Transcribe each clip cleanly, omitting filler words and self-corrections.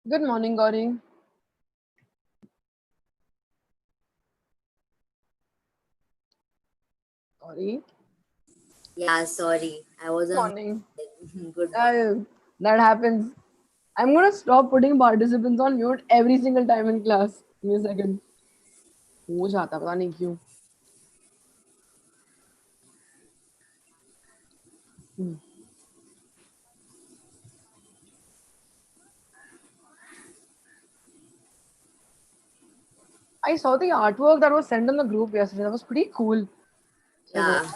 Good morning, Gauri. Gauri. Yeah, sorry. I was Good on. morning. Good morning. Uh, that happens. I'm gonna stop putting participants on mute every single time in class. Give me a second. हो जाता पता नहीं क्यों. Hmm. I saw the artwork that was sent in the group yesterday. That was pretty cool. So, Yeah.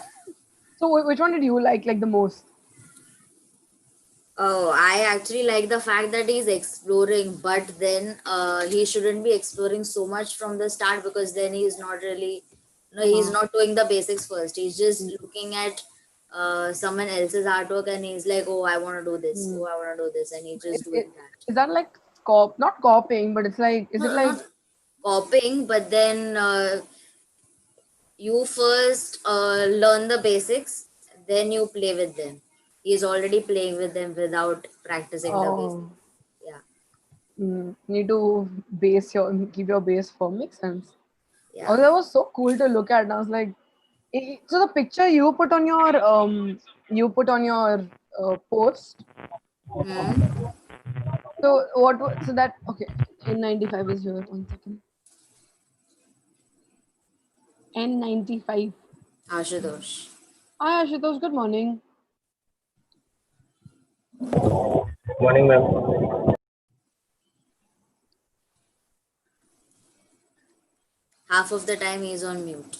which one did you like the most? Oh, I actually like the fact that he's exploring, but then he shouldn't be exploring so much from the start because then he's not really, no, he's Uh, not doing the basics first. He's just hmm. looking at someone else's artwork and he's like, oh, I want to do this. Hmm. Oh, I want to do this. And he's just It, doing it, that. is that like not copying, but it's like, is it No, like, not copying, but then you first learn the basics, then you play with them. He's already playing with them without practicing the basics. oh, Yeah, need to keep your base firm? Makes sense. yeah. Oh, that was so cool to look at. And I was like, so the picture you put on your post. Hmm. So so that okay? N95 is here. 1 second. N95. Ashutosh. Hi Ashutosh. Good morning. Morning, ma'am. Half of the time he's on mute.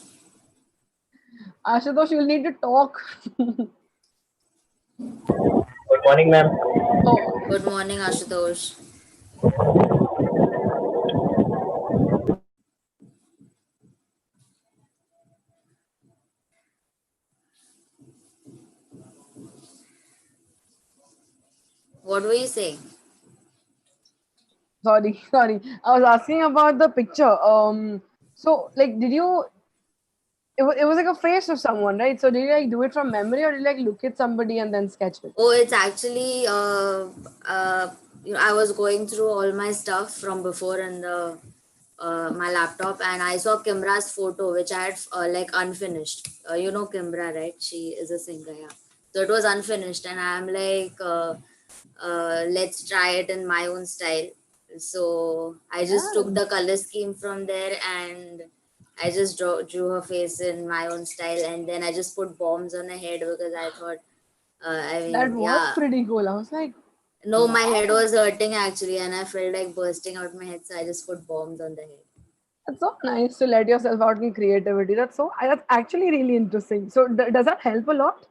Ashutosh, you'll need to talk. Good morning, ma'am. Oh, Good morning, Ashutosh. What were you saying? sorry. I was asking about the picture. So like, did you? It was like a face of someone, right? So did you like do it from memory, or did you like look at somebody and then sketch it? Oh, it's actually I was going through all my stuff from before in the my laptop, and I saw Kimbra's photo, which I had like unfinished. Kimbra, right? She is a singer, yeah. So it was unfinished, and I'm like, let's try it in my own style. So I just took Yeah, the color scheme from there, and I just drew her face in my own style, and then I just put bombs on her head because I thought that was yeah. pretty cool. I was like, No, my head wow. was hurting actually, and I felt like bursting out my head, so I just put bombs on the head. That's so nice to let yourself out in creativity. That's actually really interesting. So does that help a lot?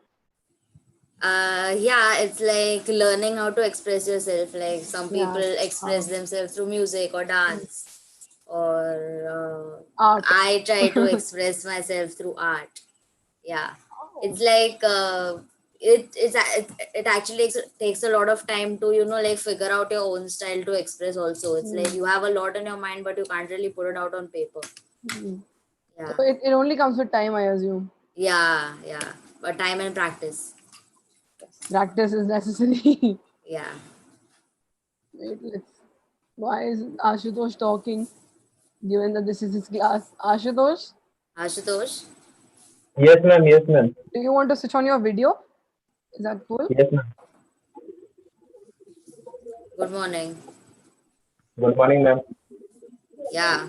Yeah, it's like learning how to express yourself. Like some people Yeah. express themselves through music or dance, or Art. I try to express myself through art. Yeah, Oh. it's like it actually takes a lot of time to like figure out your own style to express. Also, it's like Hmm. you have a lot in your mind, but you can't really put it out on paper. Hmm. So Yeah. it only comes with time, I assume. Yeah, yeah. But time and practice. Practice is necessary. Yeah. Wait, why is Ashutosh talking given that this is his class? Ashutosh, Ashutosh, Yes, ma'am. Yes, ma'am. do you want to switch on your video? Is that cool? Yes, ma'am. good morning. Good morning, ma'am. Yeah.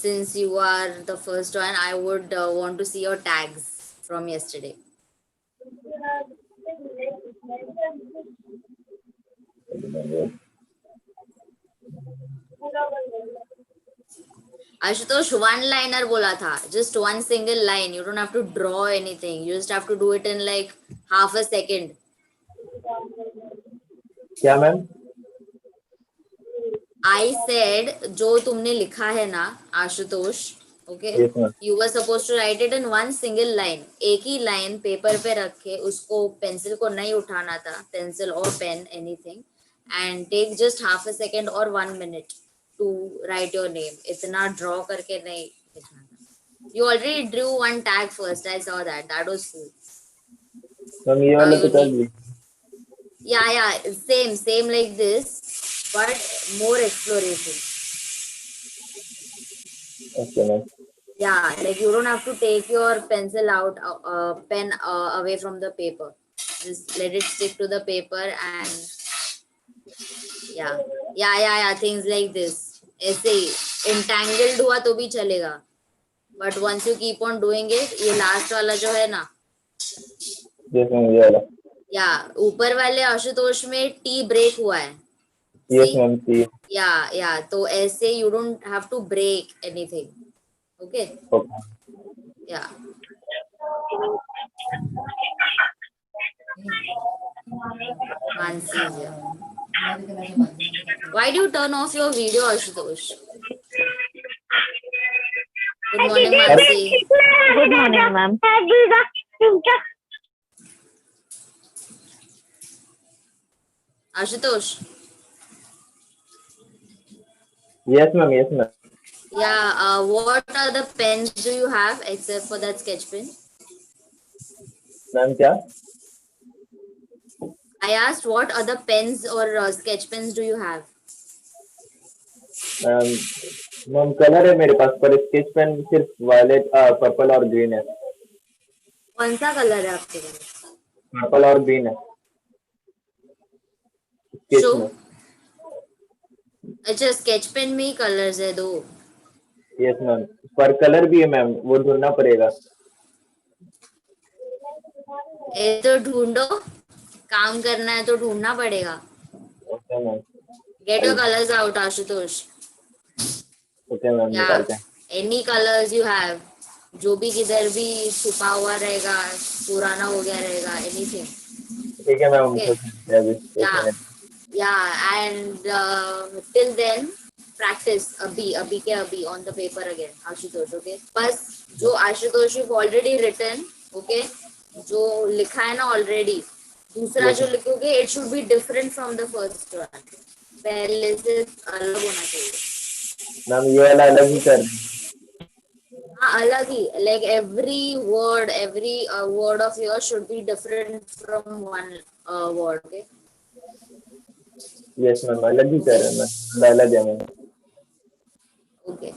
Since you are the first one, I would want to see your tags from yesterday. Ashutosh, one liner bola tha. Just one single line. You don't have to draw anything. You just have to do it in like half a second. क्या ma'am? I said, जो तुमने लिखा है ना, Ashutosh, okay, Yes, ma'am. you were supposed to write it in one single line. एक ही line paper पे रख के उसको पेंसिल को नहीं उठाना था, pencil or pen, anything, and take just half a second or 1 minute to write your name. इतना draw करके नहीं लिखना था. You already drew one tag first. I saw that. That was cool. Ma'am ये Now वाले you तो कर need. दिए. Yeah, same like this, but more exploration. Okay, ma'am. Yeah, like you don't have to take your pencil out, pen away from the paper. Just let it stick to the paper and yeah, things like this. ऐसे ही entangled हुआ तो भी चलेगा. But once you keep on doing it, ये last वाला जो है ना, Yes, ma'am. ये वाला. या ऊपर वाले आशुतोष में टी ब्रेक हुआ है. Yes, See? ma'am. See. या तो ऐसे you don't have to break anything. Okay? Okay. Yeah. Mansi is here. Why do you turn off your video, Ashutosh? Good morning, Mansi. Good morning, ma'am. Ashutosh. Yes, ma'am. Yes, ma'am. Yeah, what other pens do you have except for that sketch pen? Ma'am, क्या? I asked what other pens or sketch pens do you have? Ma'am colour है मेरे पास पर sketch pen सिर्फ violet purple और green है. कौन सा colour है आपके पास? पर्पल और ग्रीन है स्केच शो में. अच्छा, स्केच पेन में ही कलर्स है दो. Yes ma'am. पर कलर भी है मैम, वो ढूंढना पड़ेगा. ये तो ढूंढो, काम करना है तो ढूंढना पड़ेगा. Okay ma'am. Get your colors out, Ashutosh. Okay ma'am, Yeah, निकालते हैं. any colors you have. जो भी किधर भी छुपा हुआ रहेगा, पुराना हो गया रहेगा, anything. ठीक है मैम. Okay. अभी एक Yeah, minute. yeah, and till then practice abhi ke abhi on the paper again, Ashutosh. Okay, बस जो Ashutosh you've already written, okay, जो लिखा है ना already, दूसरा Yes. जो लिखोगे it should be different from the first one. पहले से अलग होना चाहिए. मैम ये वाला अलग ही कर. हाँ, अलग ही, like every word of yours should be different from one word. Okay. Yes ma'am, अलग ही कर रहे हैं मैम. अलग है ma'am. Okay.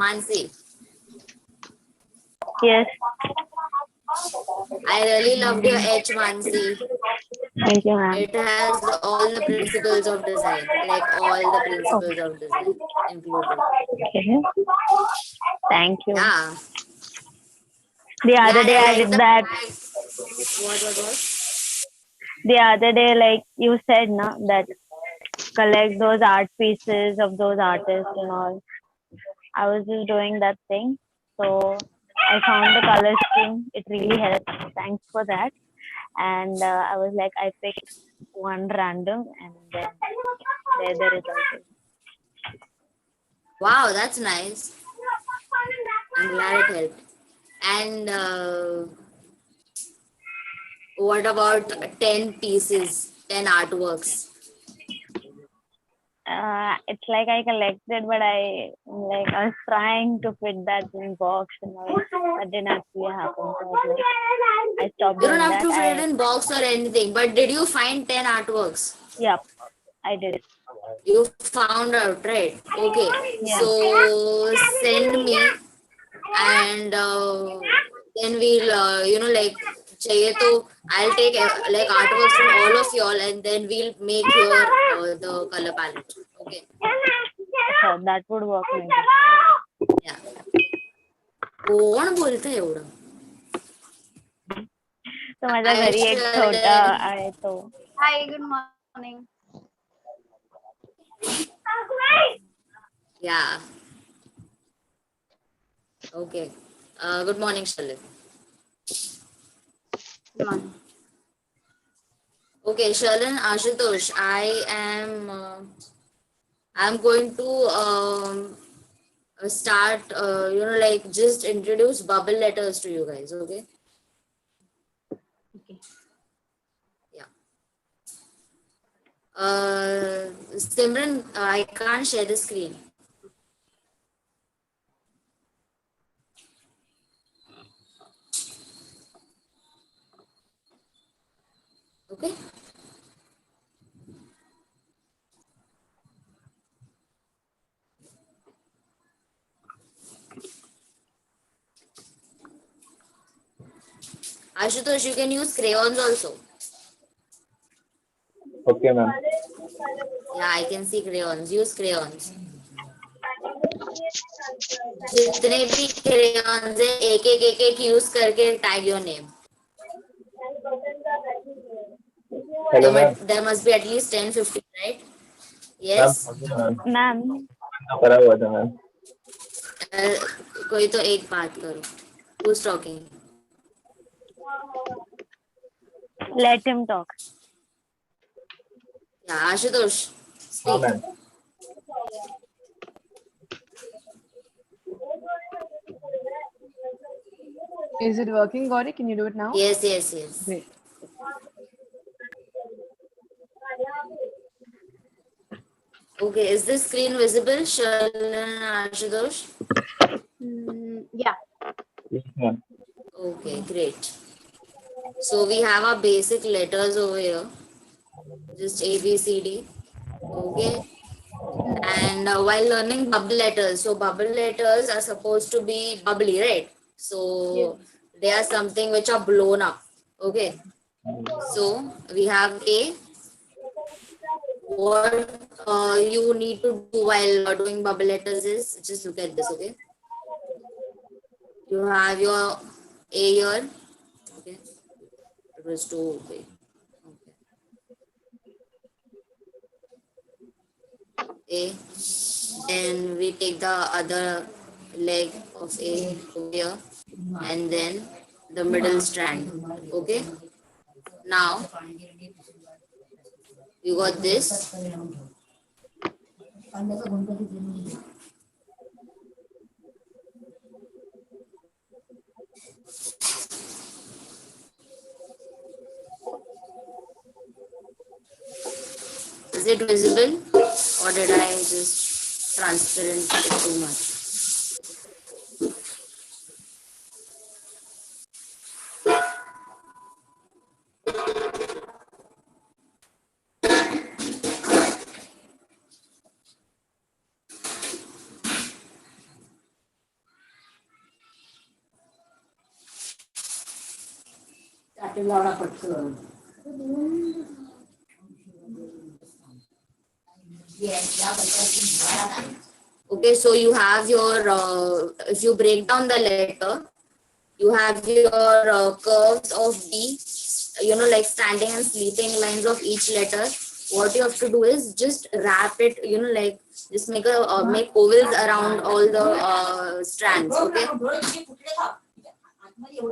Mansi, Yes, I really loved your H, Mansi. thank you, ma'am. It has all the principles of design, like all the principles of design included. Okay. Thank you. Yeah. The other day I like did the that. What? The other day, like you said, na, that collect those art pieces of those artists and all. I was just doing that thing. So I found the color scheme. It really helped. Thanks for that. And I was like, I picked one random and then there the result is. Wow, that's nice. I'm glad it helped. And what about 10 pieces, 10 artworks? It's like I collected, but I was trying to fit that in box and all. That didn't actually happen. So I stopped You doing don't have that. to fit it in box or anything, but did you find 10 artworks? Yep, I did. You found out, right? Okay. Yeah. So send me and then we'll, like, चाहिए तो I'll take like artworks from all of y'all and then we'll make your the color palette. Okay. So that would work. Maybe. Yeah. कौन बोलता है एवढं? तो माझ्या घरी एक छोटा आहे तो. Hi, good morning. Yeah. Okay. Good morning, Shalin. Good morning. Okay, Shalin, Ashutosh, I'm going to start, like just introduce bubble letters to you guys, okay? Okay. Yeah. Simran, I can't share the screen. Okay. Ashutosh, you can use crayons also. Okay, ma'am. Yeah, I can see crayons. Use crayons. जितने भी crayons है एक use करके tag your name. Hello, ma'am. There must be at least 10-15, right? Ma'am, Yes. Ma'am, करा हुआ था ma'am. कोई तो एक बात करो. Who's talking? let him talk. Yeah, Ashutosh, हाँ speak. Ma'am. Is it working, Gauri? Can you do it now? Yes, yes, yes. Great. Okay, is this screen visible, Shalin and Ashutosh? Yeah. Yes, ma'am. Okay, great. So we have our basic letters over here, just A, B, C, D. Okay. And while learning bubble letters, so bubble letters are supposed to be bubbly, right? So they are something which are blown up. Okay. So we have A. What you need to do while doing bubble letters is just look at this. Okay. You have your A here. Okay. It was too big. Okay. A. Then we take the other leg of A over here and then the middle strand. Okay. Now you got this. Is it visible or did I just transparent it too much? Okay, so you have your, if you break down the letter, you have your curves of D, like standing and sleeping lines of each letter. What you have to do is just wrap it, like just make ovals around all the strands. Okay.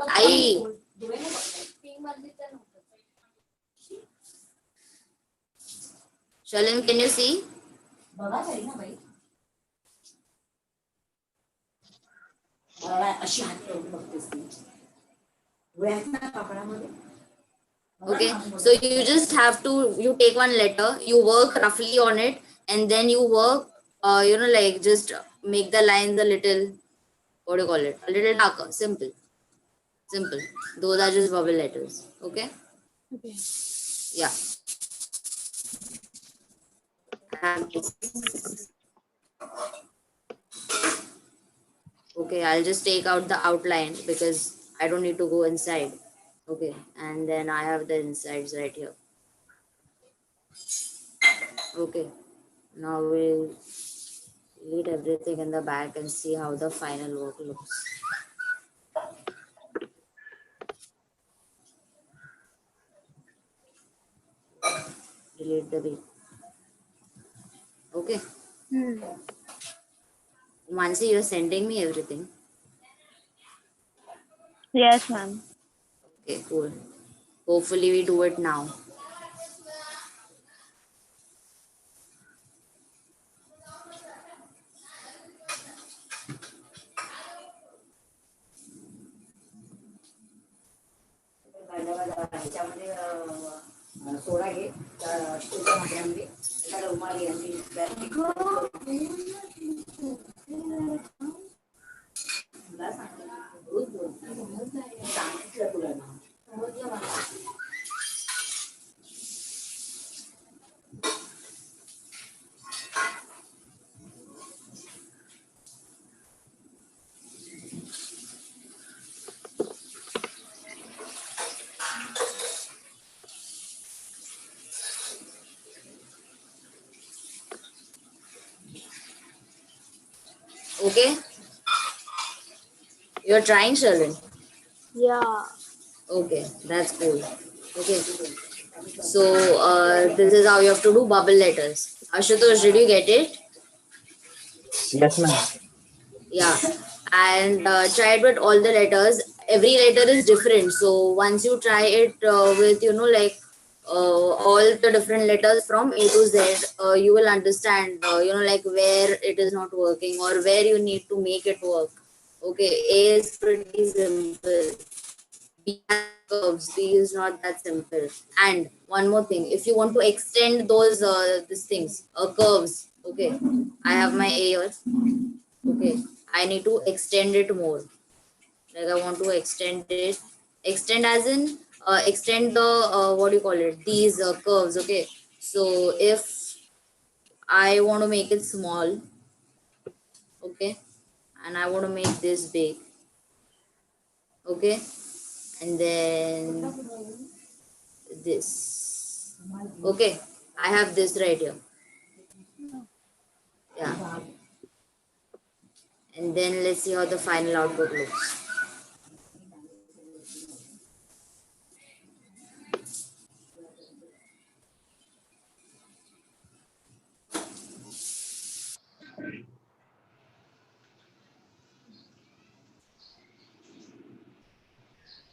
I. Shalin, can you see? Okay, so you just have to, you take one letter, you work roughly on it, and then you work, like just make the lines a little, what do you call it? A little darker. Simple. Simple. Those are just bubble letters. Okay? Okay. Yeah. Okay, I'll just take out the outline because I don't need to go inside. Okay, and then I have the insides right here. Okay, now we'll delete everything in the back and see how the final work looks. Delete the beat. Okay. Mansi, you're sending me everything. Yes, ma'am. Okay, cool. Hopefully we do it now. Okay, you're trying, Shalin. Yeah. Okay, that's cool. Okay, so this is how you have to do bubble letters. Ashutosh, did you get it? Yes, ma'am. Yeah, and try it with all the letters. Every letter is different. So once you try it with, all the different letters from A to Z, you will understand, like where it is not working or where you need to make it work. Okay, A is pretty simple. B has curves. B is not that simple. And one more thing, if you want to extend those these things, curves. Okay, I have my A here. Okay, I need to extend it more. Like I want to extend it. Extend as in extend the what do you call it? These curves. Okay, so if I want to make it small, okay, and I want to make this big, okay, and then this. Okay, I have this right here. Yeah, and then let's see how the final output looks.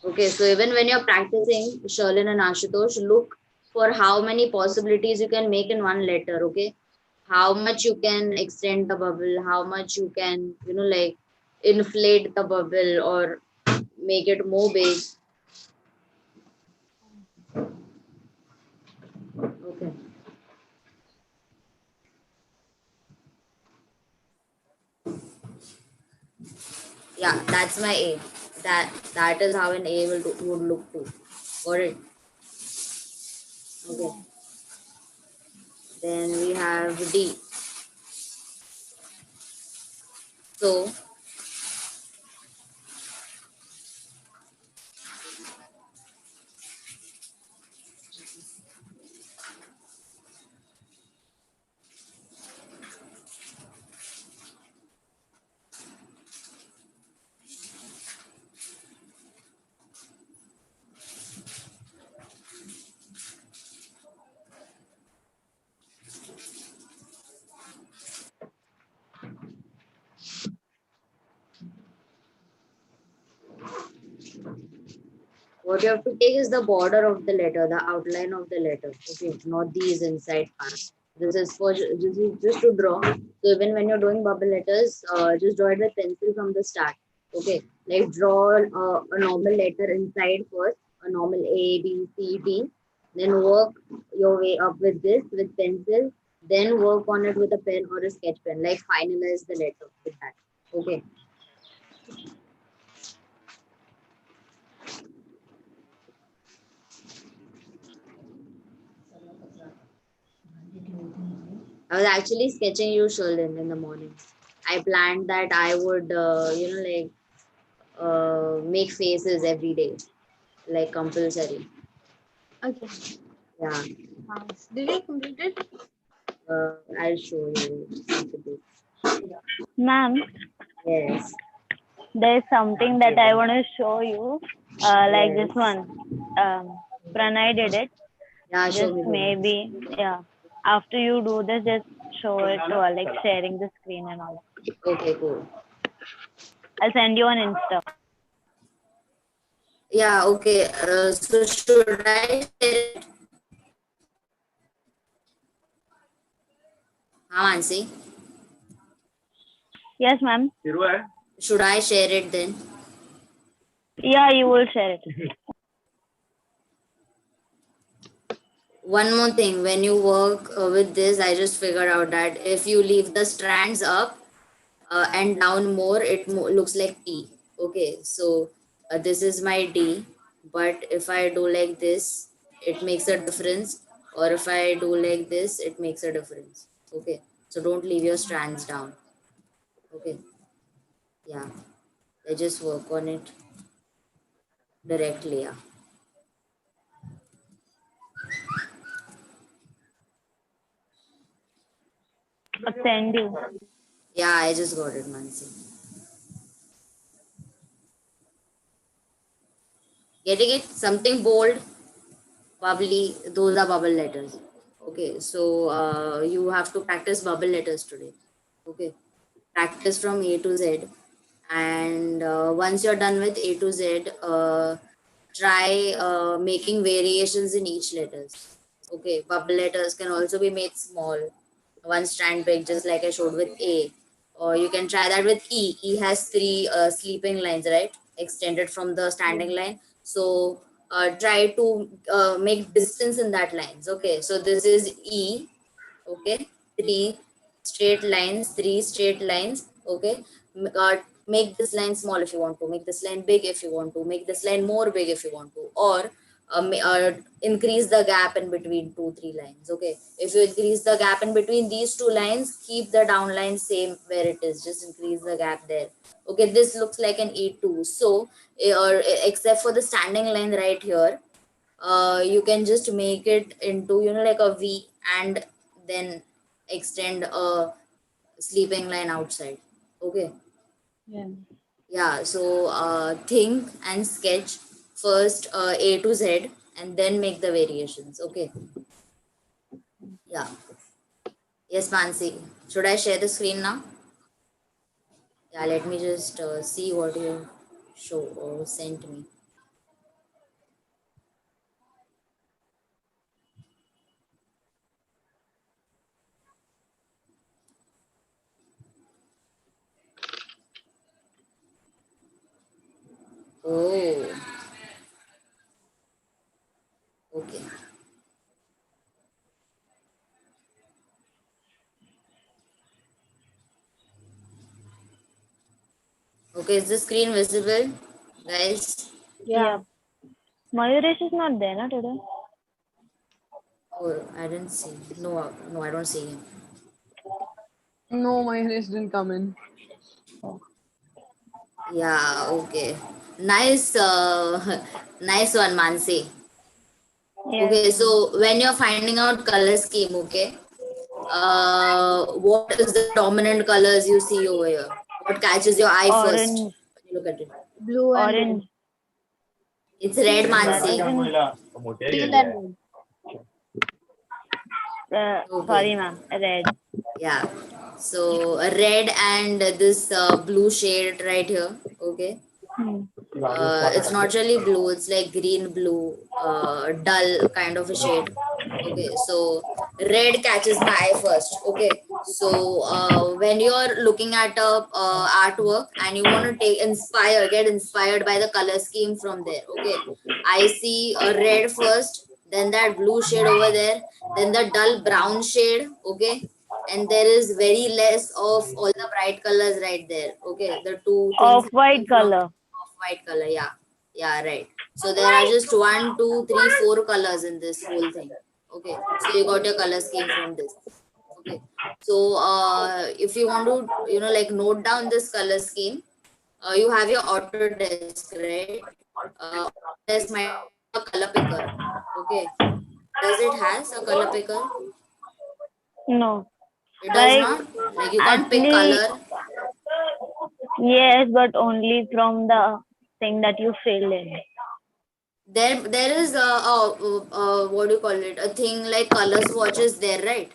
Okay, so even when you're practicing, Sherlin and Ashutosh, look for how many possibilities you can make in one letter, okay? How much you can extend the bubble, how much you can, like inflate the bubble or make it more big. Okay. Yeah, that's my A. That is how an A would look too. Got it? Okay. Then we have D. So what you have to take is the border of the letter, the outline of the letter. Okay, not these inside parts. This is for just to draw. So even when you're doing bubble letters, just draw it with pencil from the start. Okay, like draw a normal letter inside first, a normal A, B, C, D. Then work your way up with this with pencil. Then work on it with a pen or a sketch pen. Like finalize the letter with that. Okay. I was actually sketching you, Sherlin, in the morning. I planned that I would, make faces every day, like compulsory. Okay. Yeah, Nice. Did you complete it? I'll show you after this. Ma'am, Yes, there's something that I want to show you. Like this yes. one. Pranay did it. Yeah, show Just me the ones. maybe, yeah. After you do this, just show it to her, like sharing the screen and all. Okay, cool. I'll send you on Insta. Yeah, okay. So should I share it? Mansi? Yes, ma'am. Should I share it then? Yeah, you will share it. One more thing, when you work with this, I just figured out that if you leave the strands up and down more, it looks like T. Okay, so this is my D, but if I do like this, it makes a difference, or if I do like this, it makes a difference. Okay, so don't leave your strands down. Okay, yeah, I just work on it directly. Yeah, I'll send you. Yeah, I just got it, Mansi. Getting it? Something bold, bubbly, those are bubble letters. Okay, so you have to practice bubble letters today. Okay, practice from A to Z. And once you're done with A to Z, try making variations in each letters. Okay, bubble letters can also be made small, one strand big, just like I showed with A. Or you can try that with E. E has three sleeping lines, right? Extended from the standing line. So try to make distance in that lines. Okay, so this is E. Okay, three straight lines. Okay, make this line small if you want to, make this line big if you want to, make this line more big if you want to, or increase the gap in between two three lines. Okay, if you increase the gap in between these two lines, keep the down line same where it is, just increase the gap there. Okay, this looks like an E2. So or except for the standing line right here, you can just make it into, like a V, and then extend a sleeping line outside. Okay. Yeah. Yeah, so think and sketch first A to Z, and then make the variations. Okay. Yeah. Yes, Mansi. Should I share the screen now? Yeah, let me just see what you show or sent me. Oh, okay. Okay, is the screen visible, guys? Yeah. Mayuresh is not there, na, today? Oh, I didn't see. No, no, I don't see him. No, my list didn't come in. Yeah, okay. Nice, nice one, Mansi. Yes. Okay, so when you're finding out color scheme, okay, what is the dominant colors you see over here? What catches your eye first Orange. when you look at it? Blue and Orange. It's red, That Mansi. isn't. red. Teal and Okay, Sorry, ma'am. Red. yeah. So red and this blue shade right here. Okay. Hmm. It's not really blue, it's like green blue, dull kind of a shade. Okay, so red catches my eye first. Okay, so when you're looking at a artwork and you want to get inspired by the color scheme from there. Okay, I see a red first, then that blue shade over there, then the dull brown shade. Okay, and there is very less of all the bright colors right there. Okay, the two things Off-white happening from color. off white color. Yeah, yeah, right. So there are just one, two, three, four colors in this whole thing. Okay, so you got your color scheme from this. Okay, so if you want to, like note down this color scheme, you have your Autodesk, right? Autodesk might have a color picker. Okay, does it has a color picker? No. It does Like, not. Like you can't pick actually, color. yes, but only from the thing that you fill in. There is what do you call it? A thing like color swatches there, right?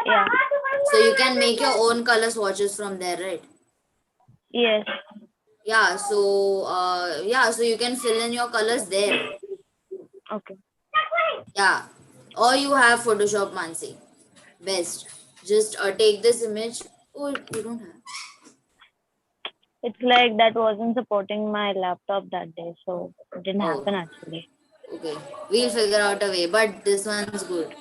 Yeah. So you can make your own color swatches from there, right? Yes. Yeah, so you can fill in your colors there. Okay. Yeah. Or you have Photoshop, Mansi. Best. Just take this image. Oh, you don't have. It's like that wasn't supporting my laptop that day, so it didn't Oh, happen actually. okay. We'll figure out a way, but this one's good.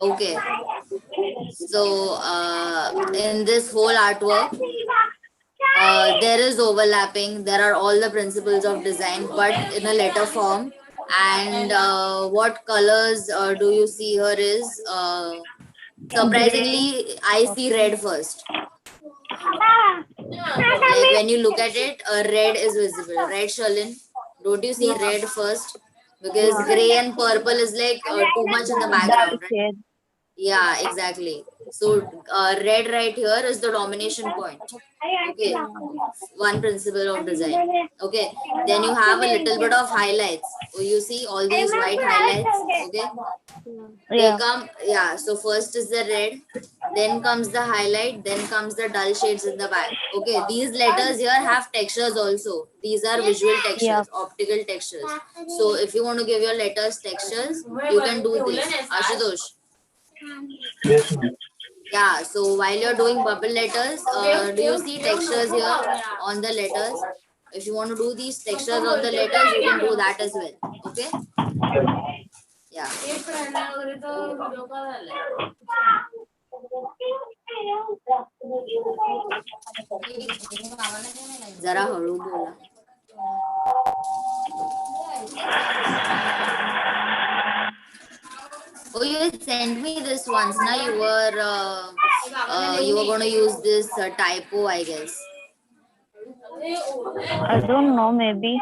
Okay. So in this whole artwork, there is overlapping. There are all the principles of design, but in a letter form. And what colors do you see here is Gray. surprisingly, I see red first. Like when you look at it, red is visible, right, Shalin? Don't you see yeah. red first? because gray and purple is like too much in the Dark background, right? shade. Yeah, exactly. So red right here is the domination point. Okay, one principle of design. Okay, then you have a little bit of highlights. Oh, you see all these white highlights. Okay, they Yeah. come, yeah. So first is the red, then comes the highlight, then comes the dull shades in the back. Okay, these letters here have textures also. These are visual Yeah. textures, optical textures. So if you want to give your letters textures, you can do this. Ashutosh. Yes, ma'am. Yeah, so while you're doing bubble letters, do you see textures here on the letters? If you want to do these textures on the letters, you can do that as well. Okay? Yeah. जरा हळू बोला. Oh, you had sent me this once, na? You were gonna use this typo, I guess. I don't know, maybe.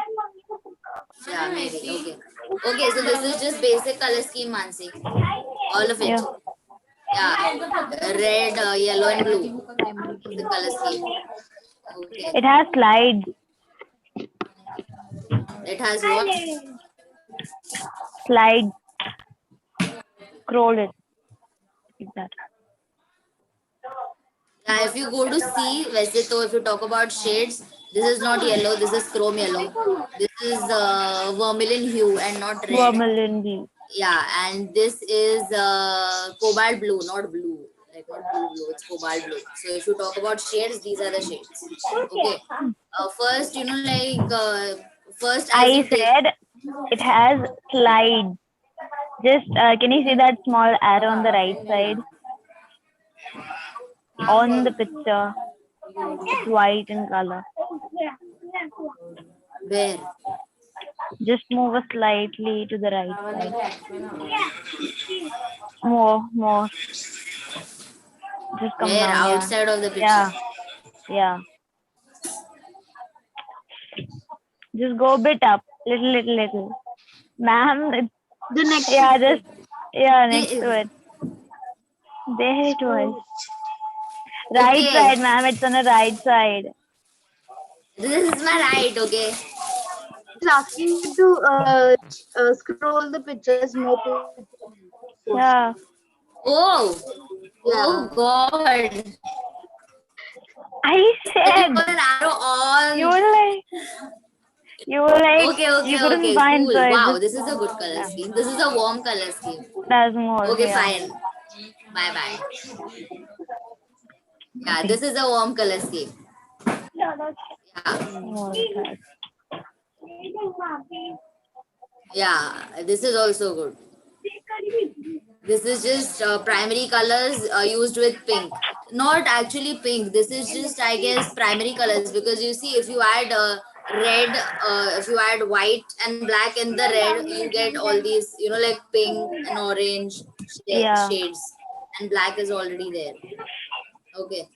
Yeah, maybe. Okay. Okay, so this is just basic color scheme, Mansi. All of it. Yeah. Yeah. Red, yellow, and blue. The color scheme. Okay. It has slides. It has what? Slide. Scroll it. Like that. Yeah, if you go to C, वैसे तो if you talk about shades, this is not yellow, this is chrome yellow. This is vermilion hue and not red. Vermilion blue. Yeah, and this is cobalt blue, not blue. Like not blue, it's cobalt blue. So if you talk about shades, these are the shades. Okay. First, first as I you take. said it has slides. Just can you see that small arrow on the right side? On the picture. It's white in color. Where? Just move it slightly to the right side. More. Just come Where? down. Yeah. Outside of the picture. Yeah. Just go a bit up. Little. Ma'am, it's, The next. yeah, just, yeah, next There. to it. There it was. Right Okay. side, ma'am. It's on the right side. This is my right, okay? It's asking you to scroll the pictures more. Yeah. Oh. Yeah. Oh God. I But said, you got an arrow on. you were like, Okay, you couldn't okay, find, cool. so Wow, just, this is a good color scheme. This is a warm color scheme. there's more. Okay, Yeah. fine. Bye. Yeah, this is a warm color scheme. Yeah. More type. Yeah, this is also good. This is just primary colors used with pink. Not actually pink. This is just, I guess, primary colors because you see, if you add red, if you add white and black in the red, you get all these, like pink and orange Yeah. shades, and black is already there. Okay.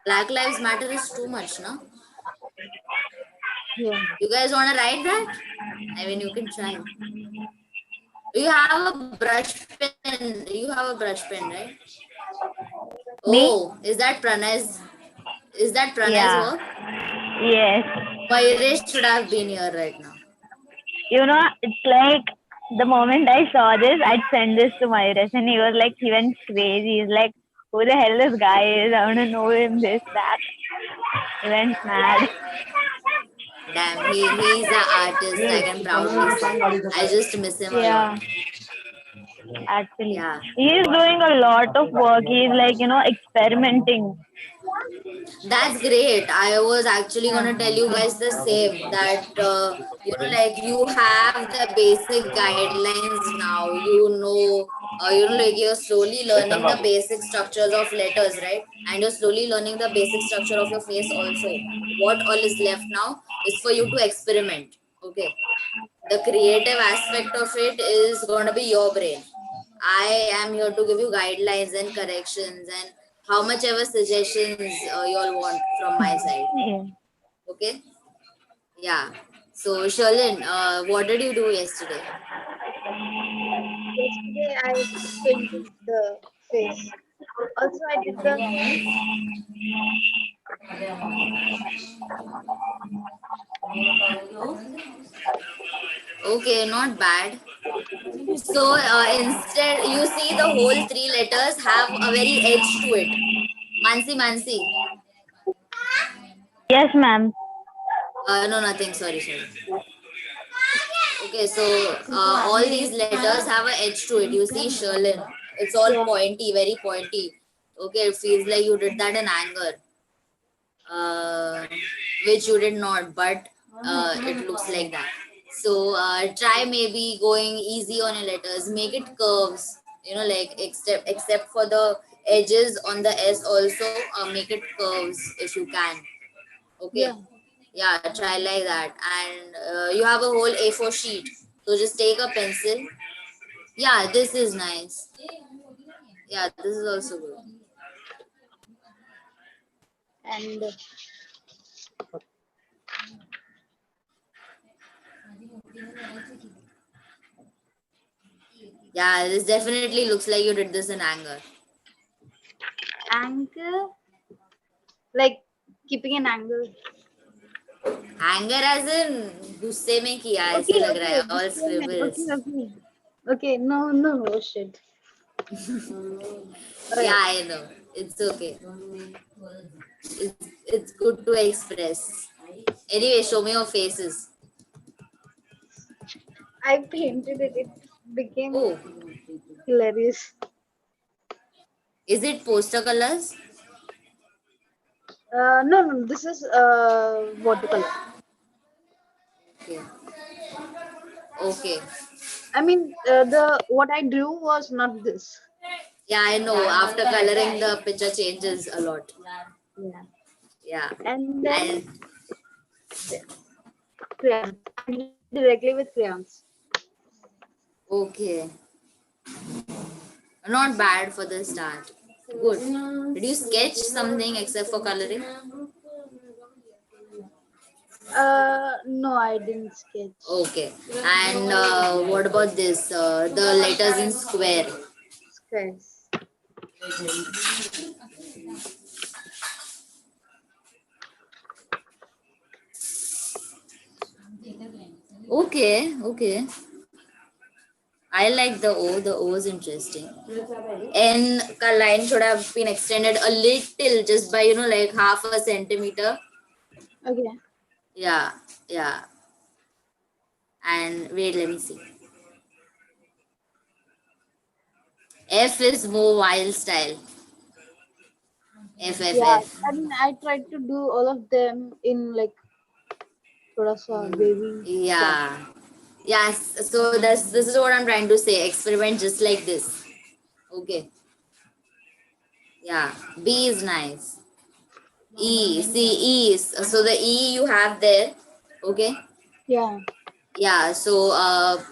Black Lives Matter is too much, no? Yeah. You guys want to write that? I mean, you can try. Do you have a brush pen? You have a brush pen, right? Me? Oh, is that Pranay's? Is that Pranay's Yeah. work? Yes. Mayuresh should have been here right now. It's like the moment I saw this, I'd send this to Mayuresh, and he went crazy. He's like, who the hell this guy is? I want to know him, this, that. He went mad. Damn, he's an artist. I can proudly say. I just miss him a Yeah. lot. Actually, Yeah. he's doing a lot of work. He's experimenting. That's great. I was actually gonna tell you guys the same, that you have the basic guidelines now. Like you're slowly learning the basic structures of letters, right? And you're slowly learning the basic structure of your face also. What all is left now is for you to experiment. Okay. The creative aspect of it is gonna be your brain. I am here to give you guidelines and corrections and how much ever suggestions you all want from my side. Yeah. Okay. Yeah. So Sherlyn, what did you do yesterday? Yesterday I painted the face. Also, I did the Okay, not bad. So instead, you see the whole three letters have a very edge to it. Mansi, Mansi. Yes, ma'am. No, nothing. Sorry, sorry. Okay, so all these letters have an edge to it. You see, Sherlyn. It's all yeah. pointy, very pointy. Okay, it feels like you did that in anger, uh, which you did not, but it looks like that. So try maybe going easy on your letters. Make it curves. You know, like except for the edges on the S also, make it curves if you can. Okay. Yeah. Yeah, try like that. And you have a whole A4 sheet. So just take a pencil. Yeah, this is nice. Yeah, this is also good. And Yeah, this definitely looks like you did this in anger. anchor, like keeping an angle. Anger as in गुस्से में किया ऐसे Okay, लग रहा okay, है just all a minute. scribbles. Okay, okay. Okay, no, no, oh shit. Yeah, Alright. I know. It's okay. It's good to express. Anyway, show me your faces. I painted it. It became Oh, hilarious. is it poster colors? No, no, this is watercolor. Okay. Okay. I mean, the what I drew was not this. Yeah, I know. After coloring, the picture changes a lot. Yeah. Yeah. And then And crayons. I did it directly with crayons. okay. Not bad for the start. Good. Did you sketch something except for coloring? No, I didn't sketch. Okay. And what about this? The letters in square. Squares. Okay. Okay. I like the O. The O is interesting. N ka line should have been extended a little, just by like half a centimeter. Okay. Yeah. Yeah. And wait, let me see. F is more wild style. F F Yeah. F. I mean, I tried to do all of them in like thoda sa wavy style. Yeah. Yes. So this is what I'm trying to say. Experiment just like this. Okay. Yeah. B is nice. E. See, E is so the E you have there. Okay. Yeah. Yeah. So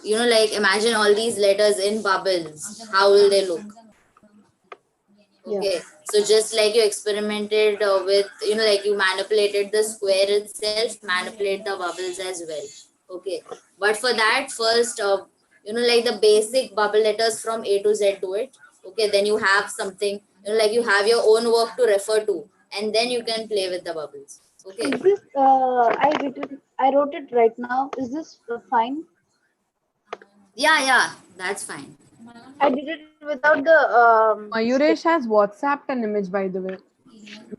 like imagine all these letters in bubbles. How will they look? Yeah. Okay, so just like you experimented with, like you manipulated the square itself, manipulate the bubbles as well. Okay, but for that, first, like the basic bubble letters from A to Z do it. Okay, then you have something, like you have your own work to refer to, and then you can play with the bubbles. Okay, Is this I wrote it right now. Is this fine? yeah, that's fine. I did it without the Mayuresh has WhatsApped an image, by the way.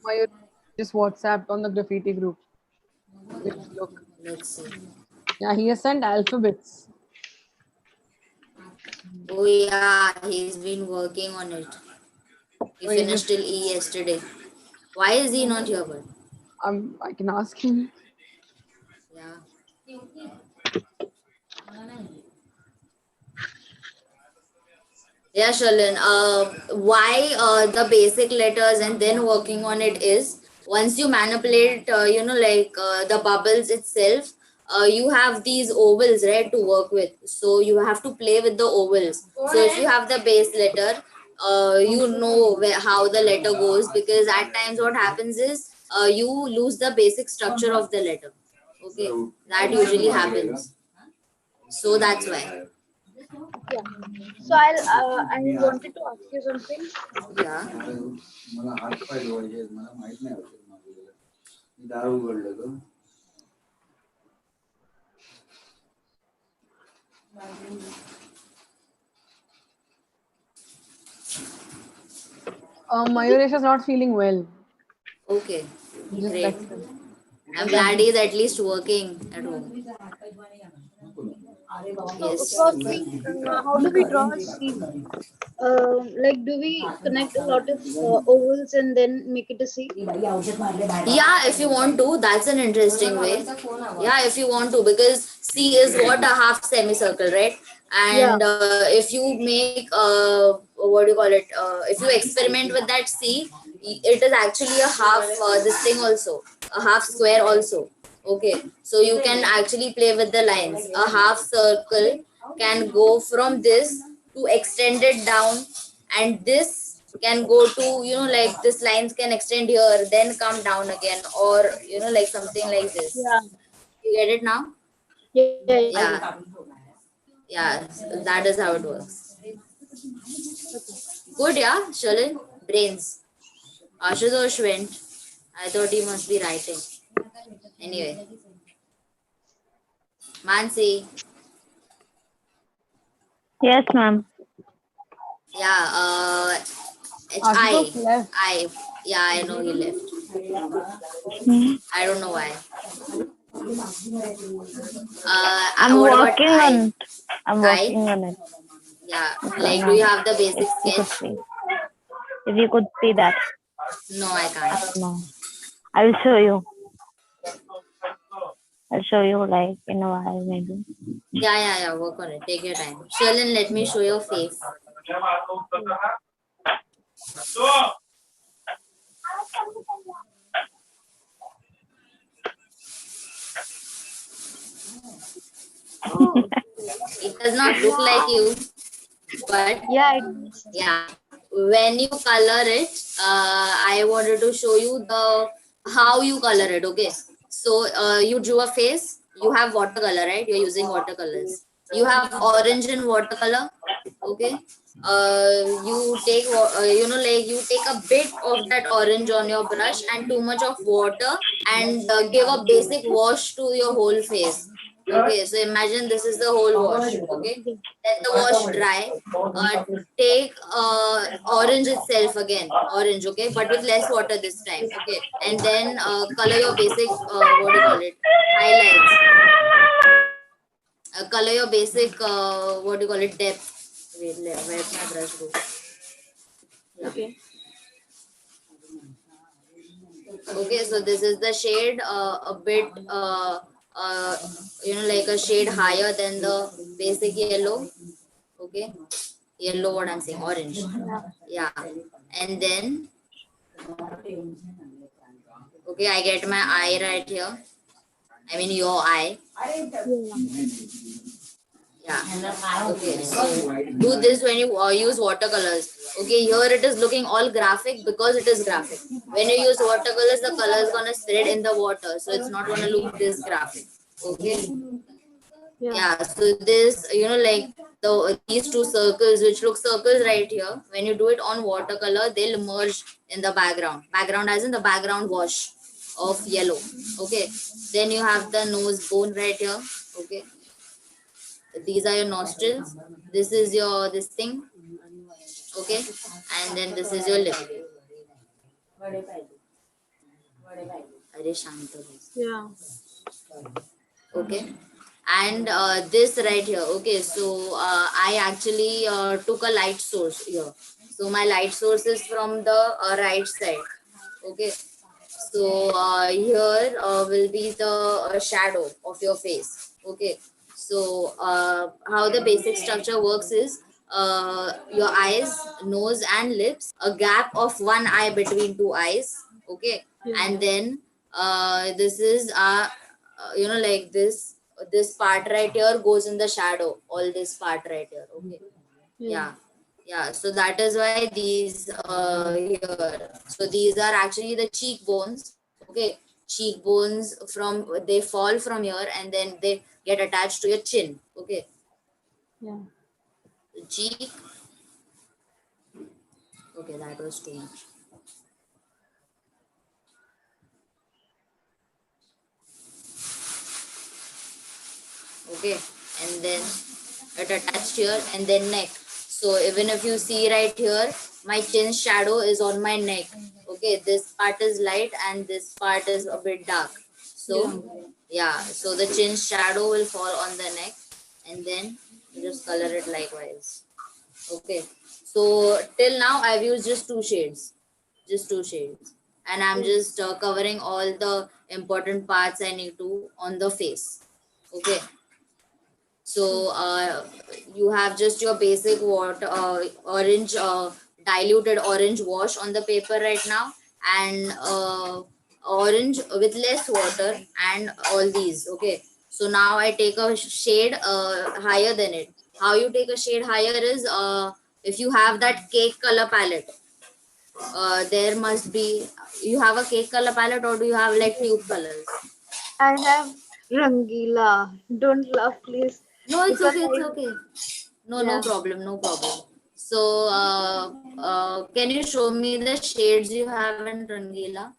Mayuresh just WhatsApped on the graffiti group. Look. Let's see. Yeah, he has sent alphabets. Oh yeah, he's been working on it. He Oh, he's finished till E yesterday. Why is he not here, but? I can ask him. Yeah. Yeah, Shalin. Why the basic letters and then working on it is once you manipulate, the bubbles itself, you have these ovals, right, to work with. So you have to play with the ovals. So if you have the base letter, you know how the letter goes, because at times what happens is you lose the basic structure of the letter. Okay, that usually happens. So that's why. Yeah. So I wanted to ask you something. Yeah. Mayuresh is not feeling well. Okay. Just Great. texted. I'm glad he's at least working at home. So Yes. for me, how do we draw a C? Like, do we connect a lot of ovals and then make it a C? Yeah, if you want to, that's an interesting way. Yeah, if you want to, because C is what, a half semicircle, right? Yeah. And if you make what do you call it? If you experiment with that C, it is actually a half this thing also, a half square also. Okay, so you can actually play with the lines. A half circle can go from this to extend it down, and this can go to, like this lines can extend here, then come down again, or like something like this. Yeah. You get it now? Yeah. Yeah. Yeah, yeah, so that is how it works. Okay. Good, yeah, Shalin. Brains. Ashutosh went. I thought he must be writing. Anyway, Mansi. Yes, ma'am. Yeah, Ashutosh left. yeah, I know he left. Hmm. I don't know why. I'm What about working on it. I'm I? working on it Yeah, right like, do now. you have the If basic you could sketch? see, if you could see that, No, I can't. no, I'll show you. I'll show you like in a while maybe. Yeah, work on it. Take your time. Shalin, let me show your face. Oh. It does not look like Wow. you, but Yeah. It is. yeah, when you color it, I wanted to show you the how you color it. Okay, so you drew a face. You have watercolor, right? You're using watercolors. You have orange in watercolor. Okay, you take like you take a bit of that orange on your brush and too much of water, and give a basic wash to your whole face. Okay, so imagine this is the whole wash. Okay, Okay. let the wash dry. Take orange itself again, orange, okay, but with less water this time. Okay, and then color your basic what do you call it, highlights. Color your basic what do you call it, depth. Wait, where my brush go? Yeah. Okay. Okay, so this is the shade, a bit like a shade higher than the basic yellow. Okay, yellow, what I'm saying, orange. Yeah. Yeah, and then okay, I get my eye right here. I mean your eye. Yeah. Yeah. Okay. So do this when you use watercolors. Okay. Here it is looking all graphic because it is graphic. When you use watercolors, the color is gonna spread in the water, so it's not gonna look this graphic. Okay. Yeah. Yeah. So this, like these two circles, which look circles right here, when you do it on watercolor, they'll merge in the background. Background as in the background wash of yellow. Okay. Then you have the nose bone right here. Okay, these are your nostrils, this is your this thing. Okay, and then this is your lip. Are shant ho. Yeah. Okay, and this right here. Okay, so I actually took a light source here, so my light source is from the right side. Okay, so here will be the shadow of your face. Okay, so how the basic structure works is your eyes, nose and lips, a gap of one eye between two eyes. Okay, Yeah. and then this is like this part right here goes in the shadow, all this part right here. Okay, Yeah. yeah, so that is why these here, so these are actually the cheekbones. Okay, cheekbones they fall from here and then they get attached to your chin. Okay. Yeah. Cheek. Okay, that was too much. Okay, and then it attached here and then neck. So even if you see right here, my chin shadow is on my neck. Okay, this part is light and this part is a bit dark. So yeah, so the chin shadow will fall on the neck and then you just color it likewise. Okay, so till now I've used just two shades, and I'm just covering all the important parts I need to on the face. Okay, so you have just your basic water, orange, diluted orange wash on the paper right now, and orange with less water, and all these. Okay. So now I take a shade higher than it. How you take a shade higher is if you have that cake color palette. There must be, you have a cake color palette or do you have like tube colors? I have Rangila. Don't laugh, please. No, it's Because okay. It's I, okay. No, no yeah. problem, no problem. So, can you show me the shades you have in Rangila?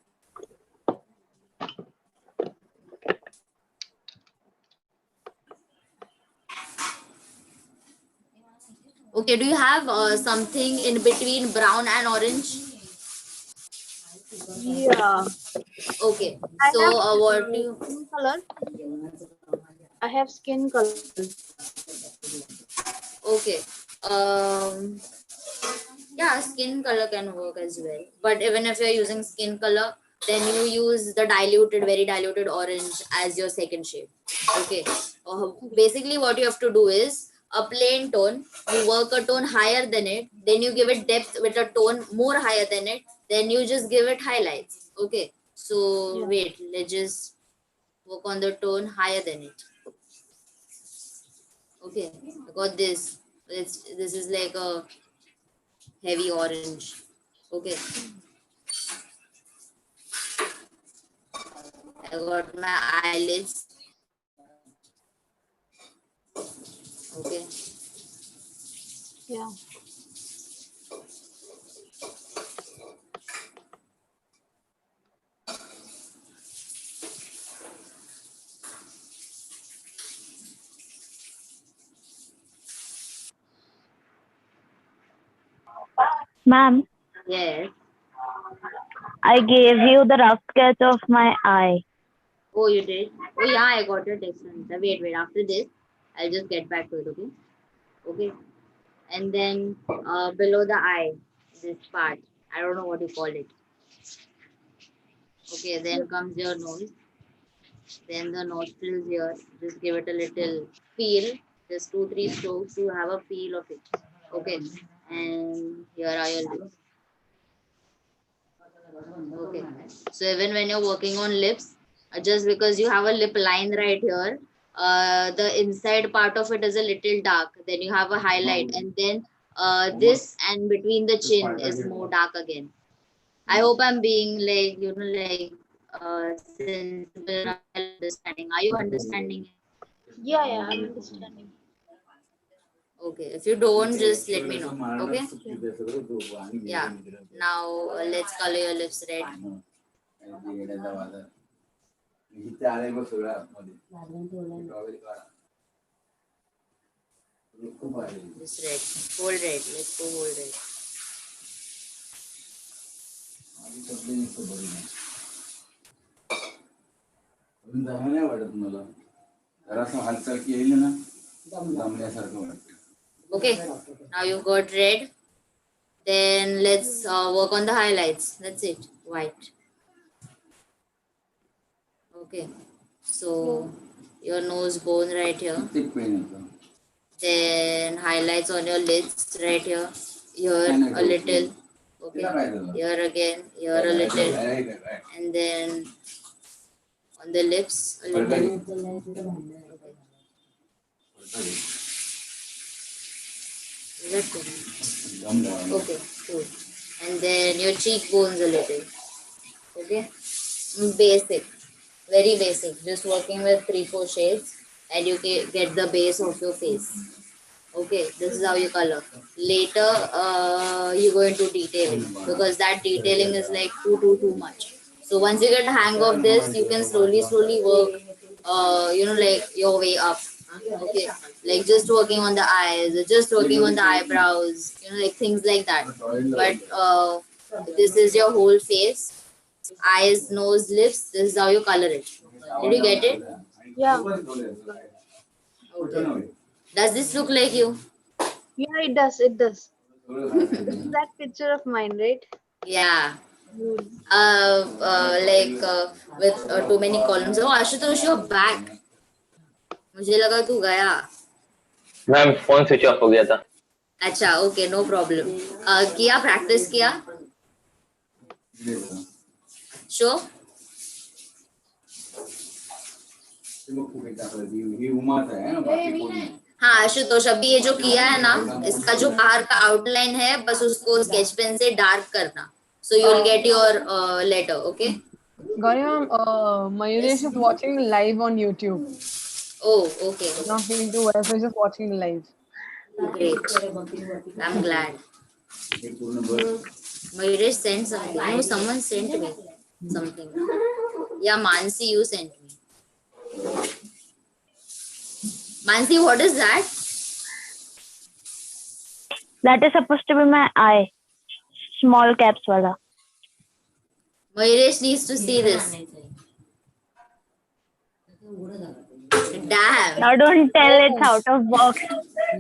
Okay, do you have something in between brown and orange? Yeah. Okay, I have so what do you? skin color. I have skin color. Okay, um, yeah, skin color can work as well. But even if you're using skin color, then you use the diluted, very diluted orange as your second shade. Okay. Basically, what you have to do is a plain tone, you work a tone higher than it, then you give it depth with a tone more higher than it, then you just give it highlights. Okay. So, Yeah. wait, let's just work on the tone higher than it. Okay. I got this. This is like a heavy orange. Okay. I got my eyelids. Okay. Yeah. Ma'am, Yes. I gave you the rough sketch of my eye. Oh, you did? Oh, yeah, I got your text answer. Wait, wait. After this, I'll just get back to it, okay? Okay. And then below the eye, this part. I don't know what you call it. Okay, then comes your nose. Then the nostrils here. Just give it a little feel. Just 2, 3 strokes to have a feel of it. Okay. And here are your lips. Okay. So even when you're working on lips, just because you have a lip line right here, the inside part of it is a little dark. Then you have a highlight, and then this and between the chin is more dark again. I hope I'm being like like sensible enough understanding. Are you understanding? Yeah, yeah, I'm understanding. Okay. If you don't, just let me know. Okay. Yeah. Now let's color your lips red. This red. Whole red. Let's go whole red. Okay. Now you've got red. Then let's work on the highlights. That's it. White. Okay. So your nose bone right here. Then highlights on your lids right here. Here a little. Okay. Here again. Here a little. And then on the lips a little. Is that good? Okay, cool. And then your cheekbones a little. Okay. Basic. Very basic. Just working with 3-4 shades and you get the base of your face. Okay, this is how you color. Later, you go into detailing because that detailing is like too much. So once you get the hang of this, you can slowly work, like your way up. Okay, like just working on the eyes, just working on the eyebrows, like things like that. But this is your whole face, eyes, nose, lips. This is how you color it. Did you get it? Yeah. Okay. Does this look like you? Yeah, it does. It does. This is that picture of mine, right? Yeah. Good. Like with too many columns. Oh, Ashutosh, you're back. मुझे लगा तू गया. Ma'am phone switch off हो गया था. अच्छा, okay, no problem. किया practice किया? Sure. हाँ आशुतोष, अभी ये जो किया है ना, इसका जो बाहर का आउटलाइन है बस उसको स्केच पेन से डार्क करना. So you'll get your letter, okay? Gauri ma'am, Mayuresh is watching live on YouTube. Oh, okay. Not feeling too well, so he's just watching live. Great. I'm glad. Mayuresh sent something. No, someone sent me something. Yeah, Mansi, you sent me. Mansi, what is that? That is supposed to be my eye. Small caps wala. Mayuresh needs to see this. Damn. Now don't tell it's out of box.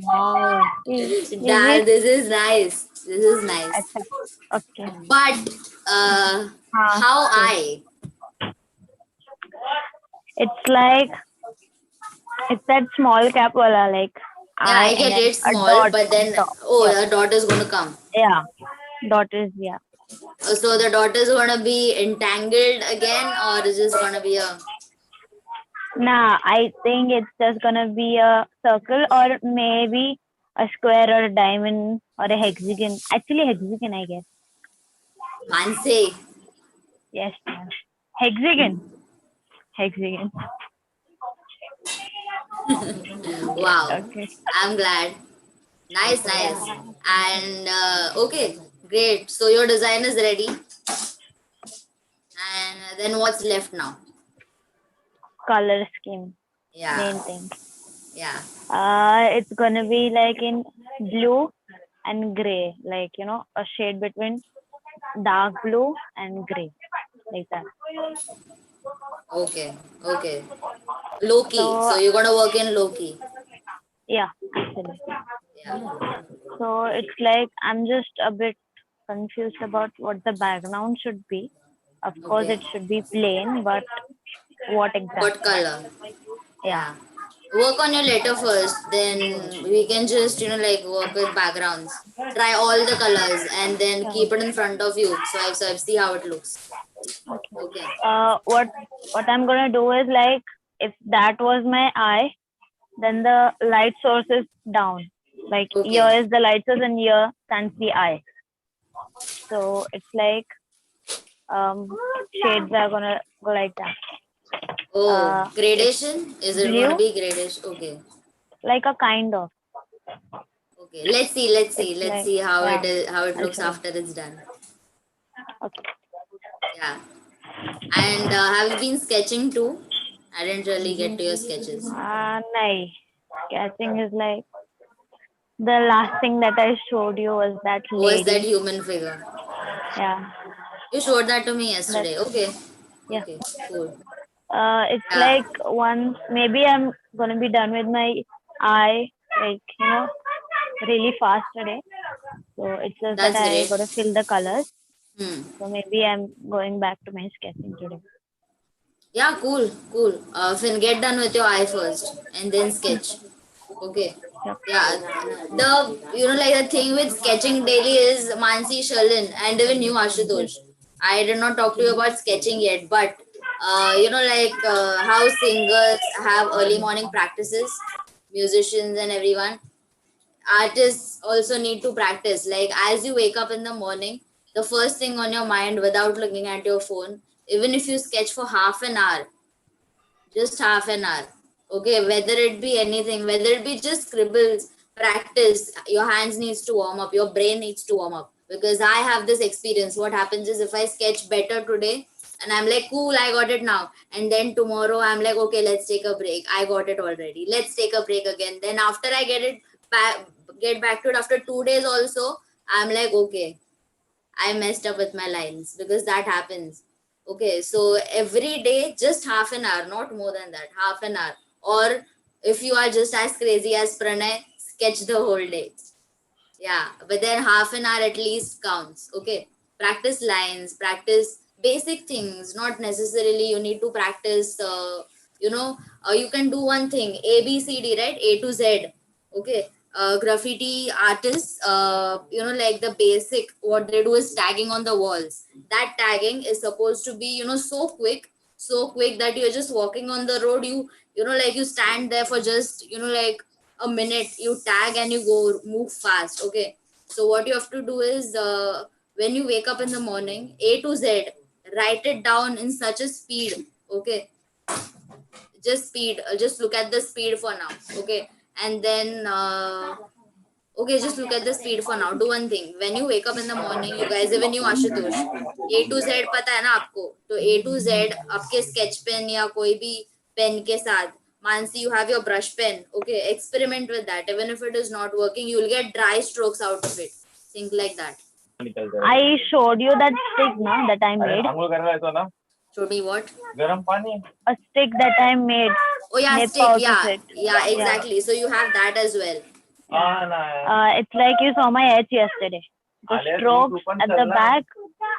Wow. Damn, this is nice. This is nice. Okay. But how I? It's like it's that small cap wala, like Yeah, I get it small, but then the dot is going to come. Yeah, dot is yeah. So the dot is going to be entangled again, or is just going to be a? Nah, I think it's just gonna be a circle or maybe a square or a diamond or a hexagon. Actually, hexagon, I guess. Mansi. Yes, ma'am. Hexagon. Hexagon. Wow. Okay. I'm glad. Nice. And okay, great. So your design is ready. And then what's left now? Color scheme. Yeah. Main thing. Yeah. It's gonna be like in blue and gray, like a shade between dark blue and gray, like that. Okay. Low key. So you're gonna work in low key. Yeah, actually. Yeah. So it's like I'm just a bit confused about what the background should be. Of course, it should be plain, but what exactly? What color? Yeah. Work on your letter first, then we can just work with backgrounds. Try all the colors and then keep it in front of you. So I see how it looks. Okay. What I'm gonna do is like if that was my eye, then the light source is down. Like here is the light source and here stands the eye. So it's like shades are gonna go like that. Oh, gradation? Is it going to be gradation? Okay. Like a kind of. Okay. Let's see how it is, how it looks after it's done. Okay. Yeah. And have you been sketching too? I didn't really get to your sketches. No. Sketching is like the last thing that I showed you was that lady. Was that human figure? Yeah. You showed that to me yesterday. Okay. Yeah. Okay. Cool. It's like once maybe I'm gonna be done with my eye, like really fast today. So it's just that I gotta fill the colors. So maybe I'm going back to my sketching today. Yeah, cool. Finn, get done with your eye first and then sketch. Okay. Yeah. The thing with sketching daily is Mansi, Shalin, and even you, Ashutosh. I did not talk to you about sketching yet, but how singers have early morning practices, musicians and everyone. Artists also need to practice. Like as you wake up in the morning, the first thing on your mind without looking at your phone, even if you sketch for half an hour, just half an hour. Okay, whether it be anything, whether it be just scribbles, practice, your hands needs to warm up, your brain needs to warm up. Because I have this experience. What happens is if I sketch better today and I'm like, cool, I got it now. And then tomorrow I'm like, okay, let's take a break. I got it already. Let's take a break again. Then after I get back to it after 2 days also, I'm like, okay, I messed up with my lines, because that happens. Okay, so every day, just half an hour, not more than that, half an hour. Or if you are just as crazy as Pranay, sketch the whole day. Yeah, but then half an hour at least counts. Okay, practice lines, practice basic things. Not necessarily you need to practice. You can do one thing: A, B, C, D, right? A to Z. Okay. Graffiti artists, like the basic, what they do is tagging on the walls. That tagging is supposed to be, so quick that you're just walking on the road. Like you stand there for just, like a minute, you tag and you go move fast. Okay, so what you have to do is, when you wake up in the morning, A to Z, write it down in such a speed. Okay, just speed, just look at the speed for now. Okay, and then okay, just look at the speed for now. Do one thing, when you wake up in the morning, you guys, even you Ashutosh, A to Z पता है ना आपको, तो A to Z आपके sketch pen या कोई भी pen के साथ, Mansi, you have your brush pen. Okay, experiment with that. Even if it is not working, you'll get dry strokes out of it. Think like that. I showed you that stick, na, that I made. Show me what? A stick that I made. Oh yeah, Nip stick. out of Yeah, it. yeah, exactly. So you have that as well. It's like you saw my edge yesterday. The strokes at the back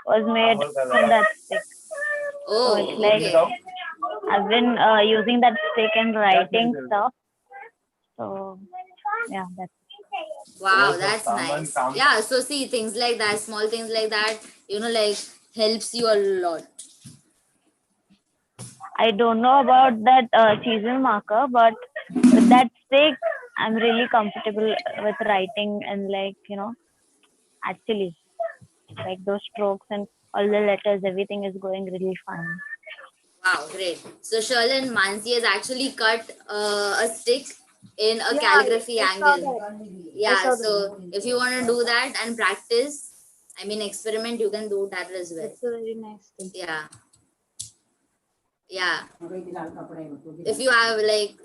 was made from that stick. So it's Oh, like okay. I've been using that stick and writing stuff. So yeah, that's Wow, that's nice. Yeah, so see, things like that, small things like that, like helps you a lot. I don't know about that chisel marker, but with that stick, I'm really comfortable with writing and actually, like those strokes and all the letters, everything is going really fine. Wow, great. So Sherlyn, Mansi has actually cut a stick in a calligraphy angle. Yeah, so if you want to do that and practice, experiment, you can do that as well. It's a very nice thing. Yeah. Yeah. If you have like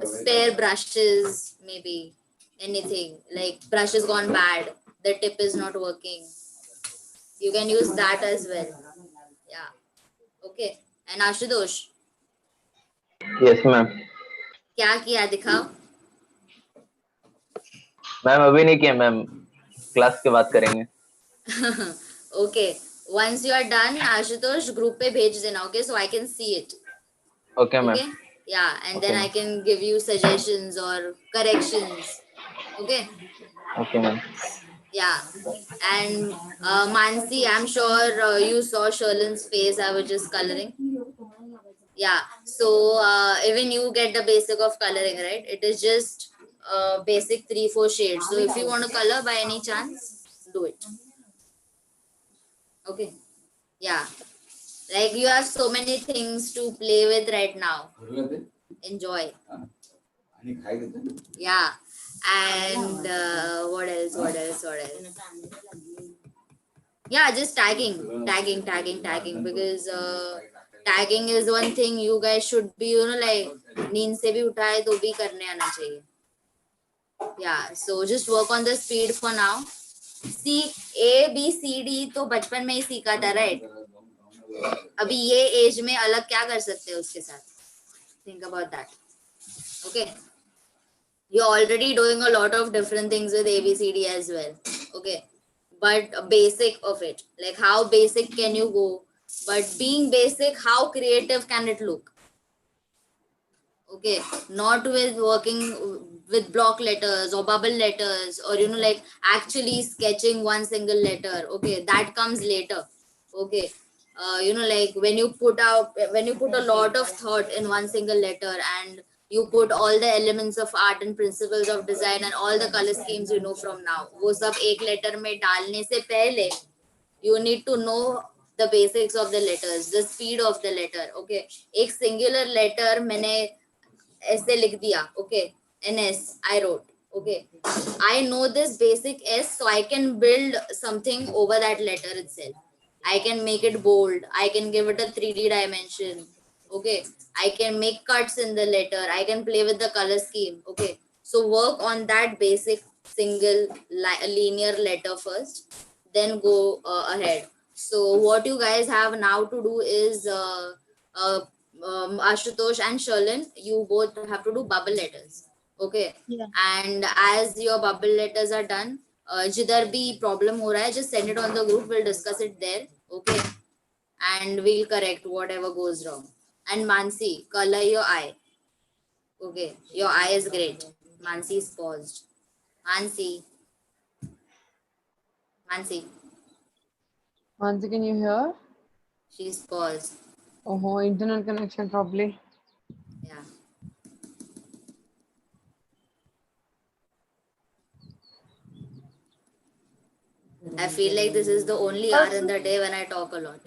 spare brushes, maybe anything, like brush has gone bad, the tip is not working, you can use that as well. Yeah. Okay. And Ashutosh, Yes, ma'am. क्या किया दिखाओ? Ma'am अभी नहीं किया ma'am, class के बाद करेंगे. Okay. Once you are done, Ashutosh, group पे भेज देना. Okay, so I can see it. Okay, ma'am. Okay. Yeah, and then Okay, I can give you suggestions or corrections. Okay. Okay, ma'am. Yeah. And Mansi, I'm sure you saw Sherlin's face. I was just coloring. Yeah. So even you get the basic of coloring, right? It is just basic 3-4 shades. So if you want to color by any chance, do it. Okay. Yeah. Like you have so many things to play with right now. Enjoy. Yeah. And what else? Yeah, just tagging, because tagging is one thing you guys should be, like नींद से भी उठाए तो भी करने आना चाहिए. Yeah, so just work on the speed for now. See, A, B, C, D तो बचपन में ही सीखा था, right? अभी ये एज में अलग क्या कर सकते हैं उसके साथ? Think about that. Okay. You're already doing a lot of different things with ABCD as well. Okay. But a basic of it. Like how basic can you go? But being basic, how creative can it look? Okay. Not with working with block letters or bubble letters or, like actually sketching one single letter. Okay. That comes later. Okay. Like when you put a lot of thought in one single letter and you put all the elements of art and principles of design and all the color schemes from now, वो सब एक letter में डालने से पहले you need to know the basics of the letters, the speed of the letter. Okay, एक singular letter मैंने ऐसे लिख दिया. Okay, NS I wrote. Okay, I know this basic S, so I can build something over that letter itself. I can make it bold. I can give it a 3D dimension. Okay, I can make cuts in the letter. I can play with the color scheme. Okay, so work on that basic single linear letter first, then go ahead. So what you guys have now to do is Ashutosh and Sherlin, you both have to do bubble letters. Okay, Yeah. and as your bubble letters are done, जिधर भी problem हो रहा है, just send it on the group. We'll discuss it there. Okay, and we'll correct whatever goes wrong. And Mansi, color your eye. Okay, your eye is great. Mansi is paused. Mansi, Mansi, Mansi, can you hear? she's paused. Oh, internet connection probably. Yeah. I feel like this is the only hour in the day when I talk a lot.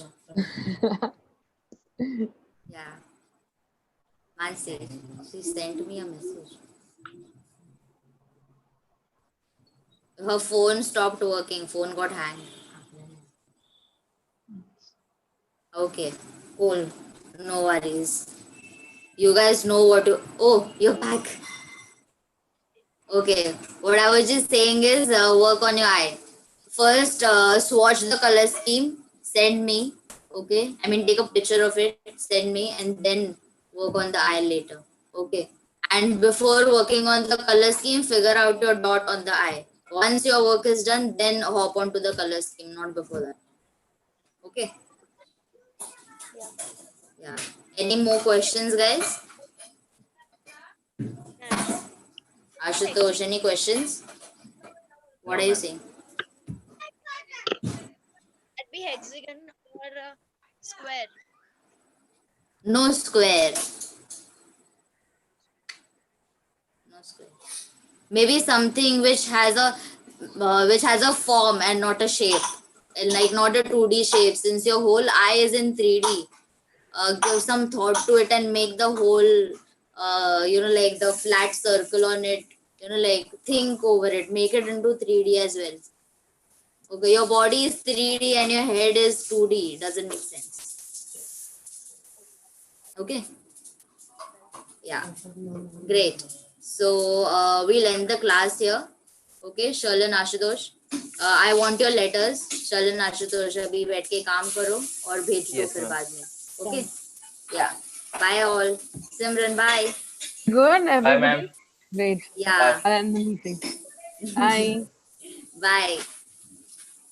Yeah. Mansi, she sent me a message. Her phone stopped working. Phone got hanged. Okay, cool. No worries. You guys know what to... Oh, you're back. Okay, what I was just saying is work on your eye. First, swatch the color scheme, send me. Okay, I mean, take a picture of it, send me, and then work on the eye later. Okay, and before working on the color scheme, figure out your dot on the eye. Once your work is done, then hop onto the color scheme, not before that. Okay. Yeah. Any more questions, guys? Ashutosh, any questions? What are you saying? It be hexagon or square. No square. No square. Maybe something which has a form and not a shape, like not a 2D shape. Since your whole eye is in 3D, give some thought to it and make the whole, like the flat circle on it. Like think over it. Make it into 3D as well. Okay, your body is 3D and your head is 2D. Doesn't make sense. Okay. Yeah. Great. So we'll end the class here. Okay, Sharlan, Ashutosh. I want your letters. Sharlan, Ashutosh, अभी बैठ के काम करो और भेज दो फिर बाद में. Okay. Yeah. Bye all. Simran, bye. Good, everybody? ma'am. Great. Yeah. I'll end the meeting. Bye. Bye.